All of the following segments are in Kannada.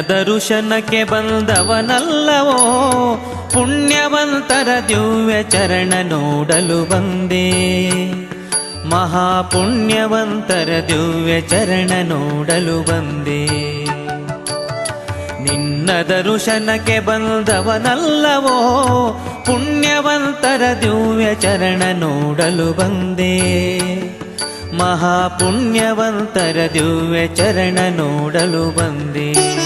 ದರುಶನಕ್ಕೆ ಬಂದವನಲ್ಲವೋ, ಪುಣ್ಯವಂತರ ದಿವ್ಯ ಚರಣ ನೋಡಲು ಬಂದೆ. ಮಹಾಪುಣ್ಯವಂತರ ದಿವ್ಯ ಚರಣ ನೋಡಲು ಬಂದೆ. ನಿನ್ನ ದರುಶನಕ್ಕೆ ಬಂದವನಲ್ಲವೋ, ಪುಣ್ಯವಂತರ ದಿವ್ಯ ಚರಣ ನೋಡಲು ಬಂದೆ. ಮಹಾಪುಣ್ಯವಂತರ ದಿವ್ಯ ಚರಣ ನೋಡಲು ಬಂದೆ.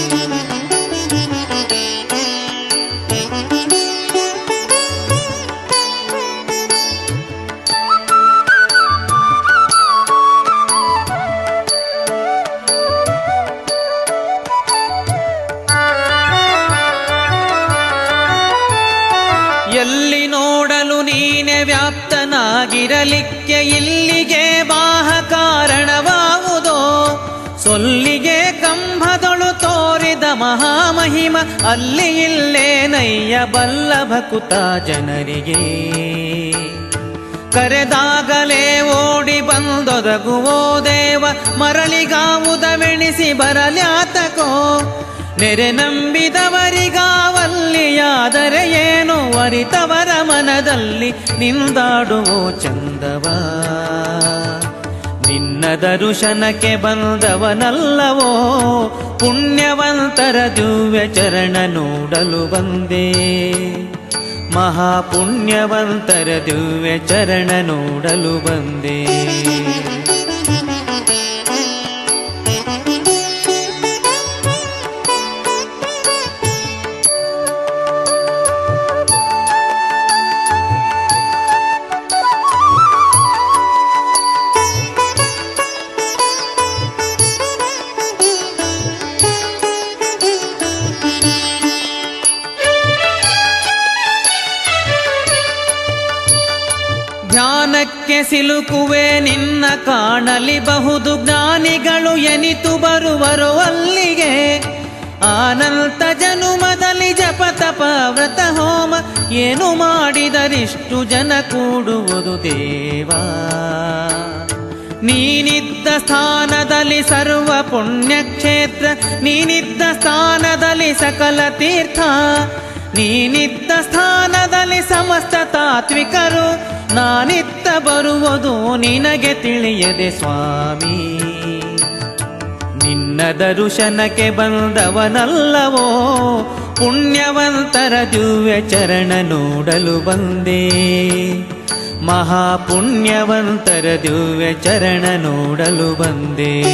ಎಲ್ಲಿ ನೋಡಲು ನೀನೆ ವ್ಯಾಪ್ತನಾಗಿರಲಿಕ್ಕೆ ಇಲ್ಲಿಗೆ ಬಾಹ ಕಾರಣವಾವುದೋ. ಸೊಲ್ಲಿಗೆ ಕಂಭದೊಳು ತೋರಿದ ಮಹಾಮಹಿಮ ಅಲ್ಲಿ ಇಲ್ಲೇನಯ್ಯ ಬಲ್ಲ ಭಕುತ ಜನರಿಗೆ. ಕರೆದಾಗಲೇ ಓಡಿ ಬಂದೊದಗುವೋ ದೇವ, ಮರಳಿಗಾವುದವೆಣಿಸಿ ಬರಲ್ಯಾತಕೋ. ನೆರೆ ನಂಬಿದವರಿಗಾವಲ್ಲಿಯಾದರೆ ಏನು, ಅರಿತವರ ಮನದಲ್ಲಿ ನಿಂದಾಡುವೋ ಚಂದವ. ನಿನ್ನ ದರುಶನಕ್ಕೆ ಬಂದವನಲ್ಲವೋ, ಪುಣ್ಯವಂತರ ದಿವ್ಯ ಚರಣ ನೋಡಲು ಬಂದೆ. ಮಹಾಪುಣ್ಯವಂತರ ದಿವ್ಯ ಚರಣ ನೋಡಲು ಬಂದೆ. ಧ್ಯಾನಕ್ಕೆ ಸಿಲುಕುವೆ ನಿನ್ನ ಕಾಣಲಿ ಬಹುದು ಜ್ಞಾನಿಗಳು ಎನಿತು ಬರುವರು ಅಲ್ಲಿಗೆ. ಆನಂತ ಜನುಮದಲ್ಲಿ ಜಪ ತಪ ವ್ರತ ಹೋಮ ಏನು ಮಾಡಿದರಿಷ್ಟು ಜನ ಕೂಡುವುದು ದೇವಾ. ನೀನಿದ್ದ ಸ್ಥಾನದಲ್ಲಿ ಸರ್ವ ಪುಣ್ಯಕ್ಷೇತ್ರ, ನೀನಿದ್ದ ಸ್ಥಾನದಲ್ಲಿ ಸಕಲ ತೀರ್ಥ, ನೀನಿದ್ದ ಸ್ಥಾನದಲ್ಲಿ ಸಮಸ್ತ ತಾತ್ವಿಕರು. ನಾನಿತ್ತ ಬರುವುದು ನಿನಗೆ ತಿಳಿಯದೆ ಸ್ವಾಮಿ. ನಿನ್ನ ದರುಶನಕ್ಕೆ ಬಂದವನಲ್ಲವೋ, ಪುಣ್ಯವಂತರ ದಿವ್ಯ ಚರಣ ನೋಡಲು ಬಂದೆ. ಮಹಾಪುಣ್ಯವಂತರ ದಿವ್ಯ ಚರಣ ನೋಡಲು ಬಂದೆ.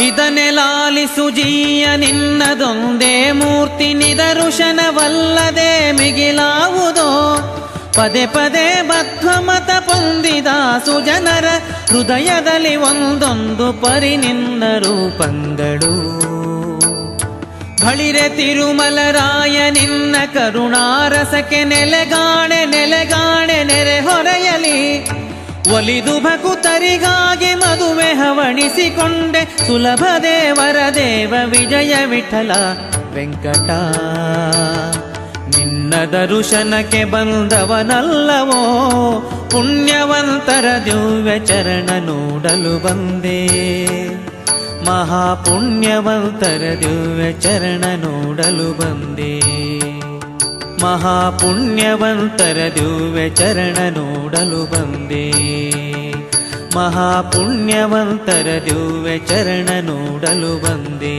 ಇದನ್ನೇ ಲಾಲಿಸುಜೀಯ ನಿನ್ನದೊಂದೇ ಮೂರ್ತಿ, ನಿದರುಶನವಲ್ಲದೆ ಮಿಗಿಲಾವುದೋ. ಪದೇ ಪದೇ ಬದ್ಧಮತ ಪೊಂದಿದ ಸುಜನರ ಹೃದಯದಲ್ಲಿ ಒಂದೊಂದು ಪರಿ ನಿನ್ನ ರೂಪಂಗಳು. ಬಳಿರೆ ತಿರುಮಲರಾಯ ನಿನ್ನ ಕರುಣಾರಸಕ್ಕೆ ನೆಲೆಗಾಣೆ ನೆಲೆಗಾಣೆ ನೆರೆ ಹೊರೆಯಲಿ. ಒಲಿದು ಭಕುತರಿಗಾಗಿ ಮದುವೆ ಹವಣಿಸಿಕೊಂಡೆ, ಸುಲಭ ದೇವರ ದೇವ ವಿಜಯ ವಿಠಲ ವೆಂಕಟ. ನಿನ್ನ ದರುಶನಕ್ಕೆ ಬಂದವನಲ್ಲವೋ, ಪುಣ್ಯವಂತರ ದಿವ್ಯ ಚರಣ ನೋಡಲು ಬಂದೆ. ಮಹಾಪುಣ್ಯವಂತರ ದಿವ್ಯ ಚರಣ ನೋಡಲು ಬಂದೆ. ಮಹಾಪುಣ್ಯವಂತರ ದಿವ್ಯ ಚರಣ ನೋಡಲು ಬಂದೆ. ಮಹಾಪುಣ್ಯವಂತರ ದಿವ್ಯ ಚರಣ ನೋಡಲು ಬಂದೆ.